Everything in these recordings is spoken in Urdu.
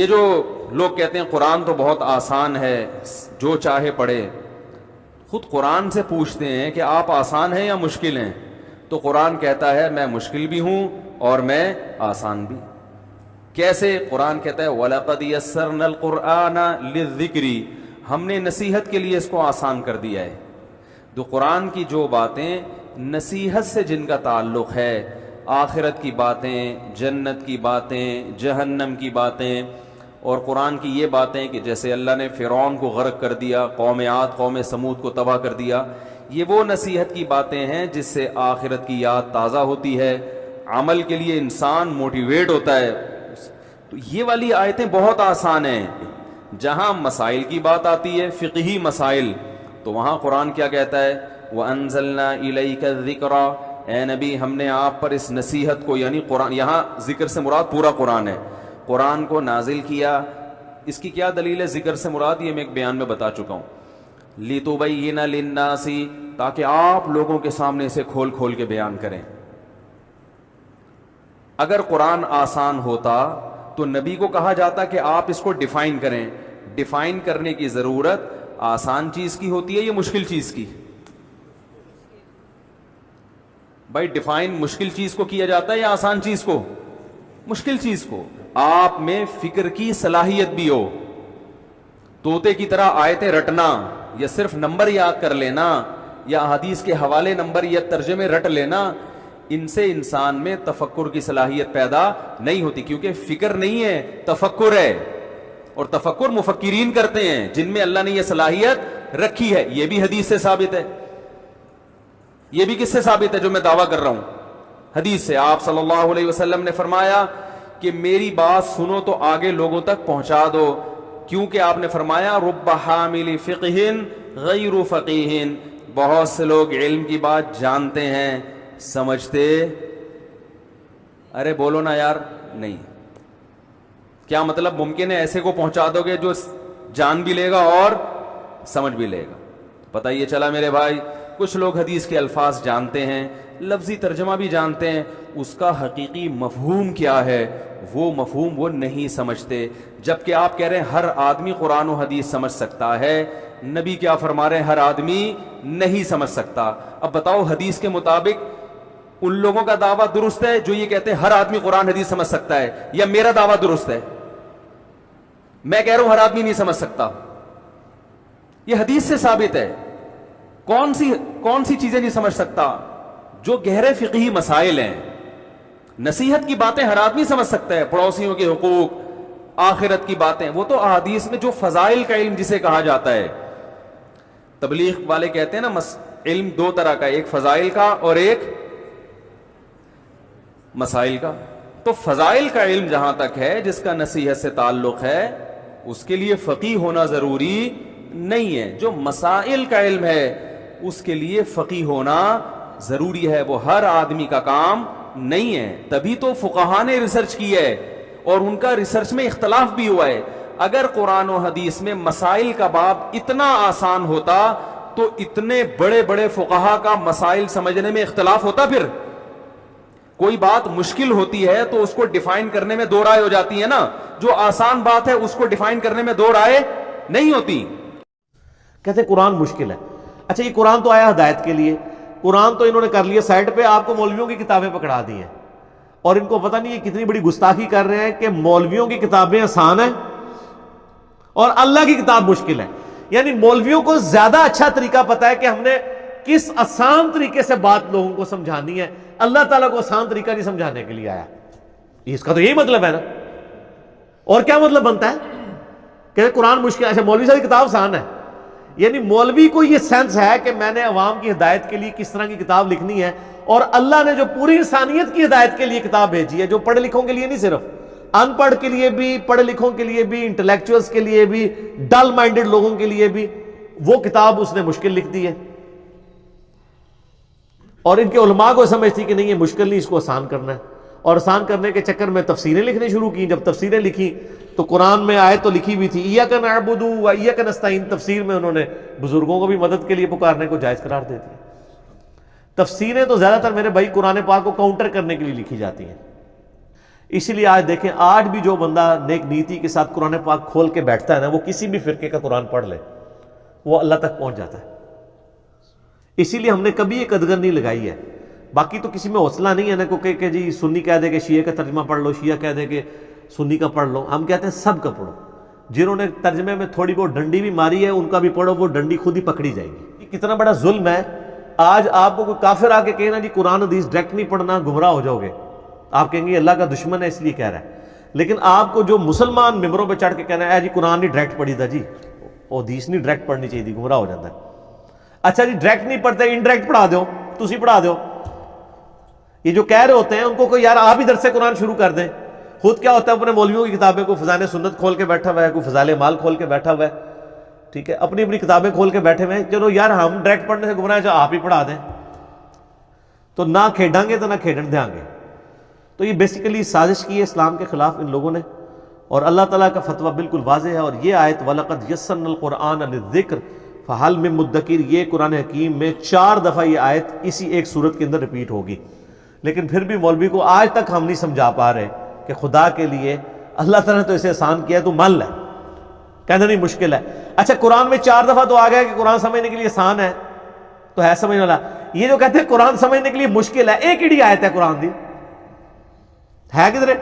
یہ جو لوگ کہتے ہیں قرآن تو بہت آسان ہے جو چاہے پڑھے، خود قرآن سے پوچھتے ہیں کہ آپ آسان ہیں یا مشکل ہیں، تو قرآن کہتا ہے میں مشکل بھی ہوں اور میں آسان بھی۔ کیسے؟ قرآن کہتا ہے وَلَقَدْ يَسَّرْنَا الْقُرْآنَ لِلذِّكْرِ، ہم نے نصیحت کے لیے اس کو آسان کر دیا ہے۔ تو قرآن کی جو باتیں نصیحت سے جن کا تعلق ہے، آخرت کی باتیں، جنت کی باتیں، جہنم کی باتیں، اور قرآن کی یہ باتیں کہ جیسے اللہ نے فرعون کو غرق کر دیا، قوم عاد قوم سمود کو تباہ کر دیا، یہ وہ نصیحت کی باتیں ہیں جس سے آخرت کی یاد تازہ ہوتی ہے، عمل کے لیے انسان موٹیویٹ ہوتا ہے۔ تو یہ والی آیتیں بہت آسان ہیں۔ جہاں مسائل کی بات آتی ہے، فقہی مسائل، تو وہاں قرآن کیا کہتا ہے وَأَنزَلْنَا إِلَيْكَ الذِّكْرَ، اے نبی ہم نے آپ پر اس نصیحت کو، یعنی قرآن، یہاں ذکر سے مراد پورا قرآن ہے، قرآن کو نازل کیا۔ اس کی کیا دلیل ہے ذکر سے مراد؟ یہ میں ایک بیان میں بتا چکا ہوں، لِتُبَيِّنَ لِلنَّاسِ، تاکہ آپ لوگوں کے سامنے اسے کھول کھول کے بیان کریں۔ اگر قرآن آسان ہوتا تو نبی کو کہا جاتا کہ آپ اس کو ڈیفائن کریں۔ ڈیفائن کرنے کی ضرورت آسان چیز کی ہوتی ہے یا مشکل چیز کی؟ بھائی ڈیفائن مشکل چیز کو کیا جاتا ہے یا آسان چیز کو؟ مشکل چیز کو۔ آپ میں فکر کی صلاحیت بھی ہو، طوطے کی طرح آیتیں رٹنا یا صرف نمبر یاد کر لینا یا حدیث کے حوالے نمبر یا ترجمے رٹ لینا، ان سے انسان میں تفکر کی صلاحیت پیدا نہیں ہوتی، کیونکہ فکر نہیں ہے، تفکر ہے، اور تفکر مفکرین کرتے ہیں جن میں اللہ نے یہ صلاحیت رکھی ہے۔ یہ بھی حدیث سے ثابت ہے۔ یہ بھی کس سے ثابت ہے جو میں دعویٰ کر رہا ہوں؟ حدیث سے۔ آپ صلی اللہ علیہ وسلم نے فرمایا کہ میری بات سنو تو آگے لوگوں تک پہنچا دو، کیونکہ آپ نے فرمایا رب حامل فقہ غیر فقیہ، بہت سے لوگ علم کی بات جانتے ہیں سمجھتے، ارے بولو نا یار، نہیں۔ کیا مطلب؟ ممکن ہے ایسے کو پہنچا دو گے جو جان بھی لے گا اور سمجھ بھی لے گا۔ پتہ یہ چلا میرے بھائی، کچھ لوگ حدیث کے الفاظ جانتے ہیں، لفظی ترجمہ بھی جانتے ہیں، اس کا حقیقی مفہوم کیا ہے وہ مفہوم وہ نہیں سمجھتے، جبکہ آپ کہہ رہے ہیں ہر آدمی قرآن و حدیث سمجھ سکتا ہے، نبی کیا فرما رہے ہیں ہر آدمی نہیں سمجھ سکتا۔ اب بتاؤ حدیث کے مطابق ان لوگوں کا دعویٰ درست ہے جو یہ کہتے ہیں ہر آدمی قرآن حدیث سمجھ سکتا ہے، یا میرا دعویٰ درست ہے؟ میں کہہ رہا ہوں ہر آدمی نہیں سمجھ سکتا، یہ حدیث سے ثابت ہے۔ کون سی چیزیں نہیں سمجھ سکتا؟ جو گہرے فقہی مسائل ہیں، نصیحت کی باتیں ہر آدمی سمجھ سکتا ہے، پڑوسیوں کے حقوق، آخرت کی باتیں، وہ تو احادیث میں جو فضائل کا علم جسے کہا جاتا ہے، تبلیغ والے کہتے ہیں نا علم دو طرح کا، ایک فضائل کا اور ایک مسائل کا۔ تو فضائل کا علم جہاں تک ہے جس کا نصیحت سے تعلق ہے اس کے لیے فقیہ ہونا ضروری نہیں ہے، جو مسائل کا علم ہے اس کے لیے فقیہ ہونا ضروری ہے، وہ ہر آدمی کا کام نہیں ہے۔ تبھی تو فقہاء نے ریسرچ کی ہے اور ان کا ریسرچ میں اختلاف بھی ہوا ہے۔ اگر قرآن و حدیث میں مسائل کا باب اتنا آسان ہوتا تو اتنے بڑے بڑے فقہاء کا مسائل سمجھنے میں اختلاف ہوتا؟ پھر کوئی بات مشکل ہوتی ہے تو اس کو ڈیفائن کرنے میں دو رائے ہو جاتی ہے نا، جو آسان بات ہے اس کو ڈیفائن کرنے میں دو رائے نہیں ہوتی۔ کہتے قرآن مشکل ہے۔ اچھا یہ قرآن تو آیا ہدایت کے لیے، قرآن تو انہوں نے کر لیا سائڈ پہ، آپ کو مولویوں کی کتابیں پکڑا دی ہیں، اور ان کو پتہ نہیں یہ کتنی بڑی گستاخی کر رہے ہیں کہ مولویوں کی کتابیں آسان ہیں اور اللہ کی کتاب مشکل ہے۔ یعنی مولویوں کو زیادہ اچھا طریقہ پتہ ہے کہ ہم نے کس آسان طریقے سے بات لوگوں کو سمجھانی ہے، اللہ تعالیٰ کو آسان طریقہ نہیں سمجھانے کے لیے آیا۔ اس کا تو یہی مطلب ہے نا، اور کیا مطلب بنتا ہے کہ قرآن مشکل ہے؟ اچھا مولوی صاحب کی کتاب آسان ہے، یعنی مولوی کو یہ سینس ہے کہ میں نے عوام کی ہدایت کے لیے کس طرح کی کتاب لکھنی ہے، اور اللہ نے جو پوری انسانیت کی ہدایت کے لیے کتاب بھیجی ہے، جو پڑھے لکھوں کے لیے نہیں، صرف ان پڑھ کے لیے بھی، پڑھے لکھوں کے لیے بھی، انٹلیکچوئلز کے لیے بھی، ڈل مائنڈڈ لوگوں کے لیے بھی، وہ کتاب اس نے مشکل لکھ دی ہے۔ اور ان کے علماء کو سمجھتی کہ نہیں یہ مشکل نہیں، اس کو آسان کرنا ہے، اور آسان کرنے کے چکر میں تفسیریں لکھنے شروع کی۔ جب تفسیریں لکھی تو قرآن میں آیت تو لکھی بھی تھی ایاک نعبد و ایاک نستعین، تفسیر میں انہوں نے بزرگوں کو بھی مدد کے لیے پکارنے کو جائز قرار دے دیا۔ تفسیریں تو زیادہ تر میرے بھائی قرآن پاک کو کاؤنٹر کرنے کے لیے لکھی جاتی ہیں، اسی لیے آج دیکھیں، آج بھی جو بندہ نیک نیتی کے ساتھ قرآن پاک کھول کے بیٹھتا ہے نا، وہ کسی بھی فرقے کا قرآن پڑھ لے وہ اللہ تک پہنچ جاتا ہے۔ اسی لیے ہم نے کبھی یہ قدغن نہیں لگائی ہے۔ باقی تو کسی میں حوصلہ نہیں ہے نا کہ جی سنی کہہ دے کہ شیعہ کا ترجمہ پڑھ لو، شیعہ کہہ دے کہ سنی کا پڑھ لو۔ ہم کہتے ہیں سب کا پڑھو، جنہوں نے ترجمے میں تھوڑی بہت ڈنڈی بھی ماری ہے ان کا بھی پڑھو، وہ ڈنڈی خود ہی پکڑی جائے گی۔ یہ کتنا بڑا ظلم ہے۔ آج آپ کو کوئی کافر آ کے کہے نا جی قرآن حدیث ڈائریکٹ نہیں پڑھنا، گمراہ ہو جاؤ گے، آپ کہیں گے اللہ کا دشمن ہے اس لیے کہہ رہا ہے۔ لیکن آپ کو جو مسلمان ممبروں پہ چڑھ کے کہنا ہے جی قرآن نہیں ڈائریکٹ پڑھی تھا، جی وہ حدیث نہیں ڈائریکٹ پڑھنی چاہیے تھی، گمراہ ہو جاتا ہے۔ اچھا جی ڈائریکٹ نہیں پڑھتے، انڈائریکٹ پڑھا دو، تسی پڑھا دو۔ یہ جو کہہ رہے ہوتے ہیں ان کو کوئی یار آپ ہی درس قرآن شروع کر دیں۔ خود کیا ہوتا ہے اپنے مولویوں کی کتابیں کو فضائل سنت کھول کے بیٹھا ہوا ہے، کوئی فضائل مال کھول کے بیٹھا ہوا ہے، ٹھیک ہے، اپنی اپنی کتابیں کھول کے بیٹھے ہوئے ہیں۔ چلو یار ہم ڈائریکٹ پڑھنے سے گمراہ ہیں، آپ ہی پڑھا دیں، تو نہ کھیڈاں گے تو نہ کھیڈن دیں گے۔ تو یہ بیسیکلی سازش کی ہے اسلام کے خلاف ان لوگوں نے، اور اللہ تعالیٰ کا فتویٰ بالکل واضح ہے۔ اور یہ آیت وَلَقَدْ يَسَّرْنَا الْقُرْآنَ لِلذِّكْرِ فَهَلْ مِن مُدَّكِرٍ، یہ قرآن حکیم میں 4 دفعہ یہ آیت اسی ایک صورت کے اندر ریپیٹ ہوگی، لیکن پھر بھی مولوی کو آج تک ہم نہیں سمجھا پا رہے کہ خدا کے لیے اللہ تعالیٰ نے تو اسے آسان کیا ہے، تو مان لے، کہنا نہیں مشکل ہے۔ اچھا قرآن میں 4 دفعہ تو آ گیا کہ قرآن سمجھنے کے لیے آسان ہے، تو ہے سمجھنے والا۔ یہ جو کہتے ہیں قرآن سمجھنے کے لیے مشکل ہے، ایک ہی آیت ہے قرآن دی، ہے کدھر؟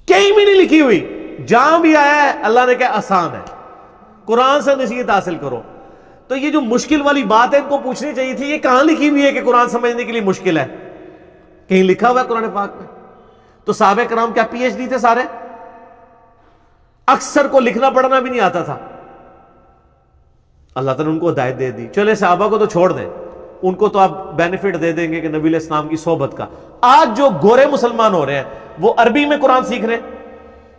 کہیں بھی نہیں لکھی ہوئی، جہاں بھی آیا ہے اللہ نے کہا آسان ہے، قرآن سے نصیحت حاصل کرو۔ تو یہ جو مشکل والی بات ہے ان کو پوچھنی چاہیے تھی، یہ کہاں لکھی ہوئی ہے کہ قرآن سمجھنے کے لیے مشکل ہے؟ کہیں لکھا ہوا ہے قرآن پاک میں؟ تو صحابہ کرام کیا پی ایچ ڈی تھے سارے؟ اکثر کو لکھنا پڑھنا بھی نہیں آتا تھا، اللہ تعالیٰ نے ان کو ہدایت دے دی۔ چلے صحابہ کو تو چھوڑ دیں، ان کو تو آپ بینیفٹ دے دیں گے کہ نبی علیہ السلام کی صحبت کا۔ آج جو گورے مسلمان ہو رہے ہیں وہ عربی میں قرآن سیکھ رہے ہیں،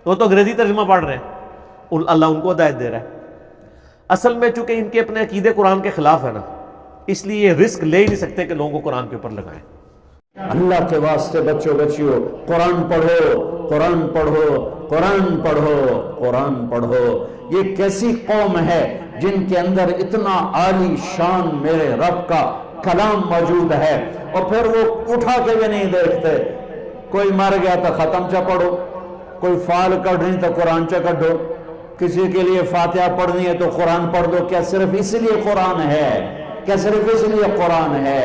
وہ تو انگریزی ترجمہ پڑھ رہے ہیں، اللہ ان کو ہدایت دے رہا ہے۔ اصل میں چونکہ ان کے اپنے عقیدے قرآن کے خلاف ہے نا، اس لیے یہ رسک لے ہی نہیں سکتے کہ لوگوں کو قرآن کے اوپر لگائیں۔ اللہ کے واسطے بچوں بچیوں قرآن پڑھو، قرآن پڑھو، قرآن پڑھو، قرآن پڑھو۔ یہ کیسی قوم ہے جن کے اندر اتنا عالی شان میرے رب کا کلام موجود ہے، اور پھر وہ اٹھا کے بھی نہیں دیکھتے۔ کوئی مر گیا تو ختم چا پڑھو، کوئی فال کڑھنی تو قرآن چا کڑھو، کسی کے لیے فاتحہ پڑھنی ہے تو قرآن پڑھ دو۔ کیا صرف اس لیے قرآن ہے؟ کیا صرف اس لیے قرآن ہے؟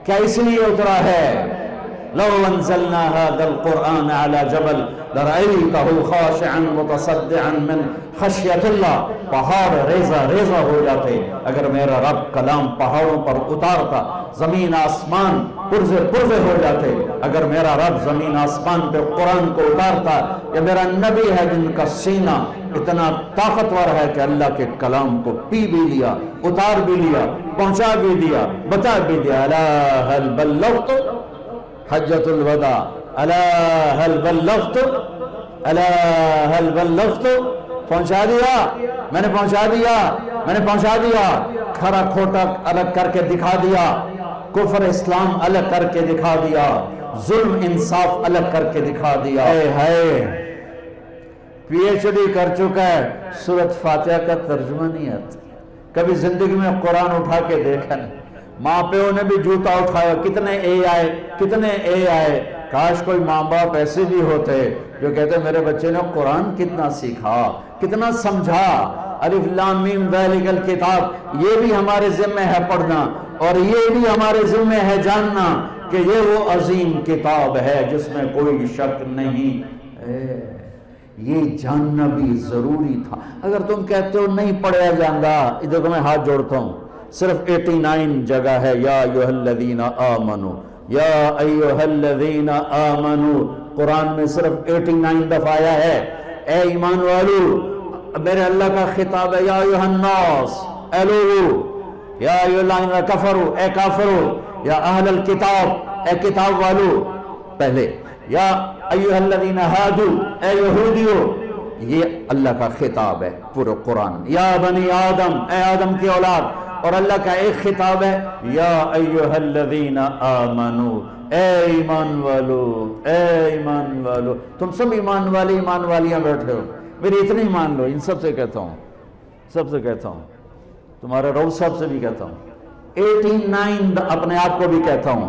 کیا اس لیے اترا ہے؟ لو انزلنا هذا القرآن على جبل لرأيته خاشعا متصدعا من خشیت اللہ، پہاڑ ریزہ ریزہ ہو جاتے اگر میرا رب کلام پہاڑوں پر اتارتا، زمین آسمان پرزے پرزے ہو جاتے اگر میرا رب زمین آسمان پہ قرآن کو اتارتا۔ یہ میرا نبی ہے جن کا سینہ اتنا طاقتور ہے کہ اللہ کے کلام کو پی بھی لیا، اتار بھی لیا، پہنچا بھی دیا، بتا بھی دیا۔ الا هل بلغت حجۃ الوداع، الا هل بلغت، الا هل بلغت، پہنچا دیا، میں نے پہنچا دیا، میں نے پہنچا دیا۔ کھرا کھوٹا الگ کر کے دکھا دیا، کفر اسلام الگ کر کے دکھا دیا، ظلم انصاف الگ کر کے دکھا دیا۔ ہے پی ایچ ڈی کر چکا ہے، سورۃ فاتحہ کا ترجمہ نہیں آتا، کبھی زندگی میں قرآن اٹھا کے دیکھا نہیں۔ ماں پیوں نے بھی جوتا اٹھایا، کتنے اے آئے، کتنے اے آئے۔ کاش کوئی ماں باپ ایسے بھی ہوتے جو کہتے میرے بچے نے قرآن کتنا سیکھا، کتنا سمجھا۔ الف لام میم ذالک الکتاب، یہ بھی ہمارے ذمہ ہے پڑھنا، اور یہ بھی ہمارے ذمہ ہے جاننا کہ یہ وہ عظیم کتاب ہے جس میں کوئی شک نہیں ہے۔ یہ جاننا بھی ضروری تھا۔ اگر تم کہتے ہو نہیں پڑھا جاندہ، ادھر کو میں ہاتھ جوڑتا ہوں، صرف 89 جگہ ہے یا ایھا الذین آمنو، یا ایھا الذین آمنو، قرآن میں صرف 89 دفعہ آیا ہے۔ اے ایمان والو، میرے اللہ کا خطاب ہے، یا ایھا الناس، اے لوگو، یا ایھا الذین کفروا، اے کافرو، یا اہل الکتاب، اے کتاب والو پہلے، یا ایھا الذین ہادو، اے یہودیو، یہ اللہ کا خطاب ہے پورے قرآن۔ یا بنی آدم، اے آدم کی اولاد، اور اللہ کا ایک خطاب ہے، یا ایھا الذین آمنو، اے ایمان والو، اے ایمان والو۔ تم سب ایمان والے ایمان والیاں بیٹھے ہو، میری اتنی مان لو، ان سب سے کہتا ہوں، سب سے کہتا ہوں، تمہارے رؤوف صاحب سے بھی کہتا ہوں، 89 اپنے آپ کو بھی کہتا ہوں،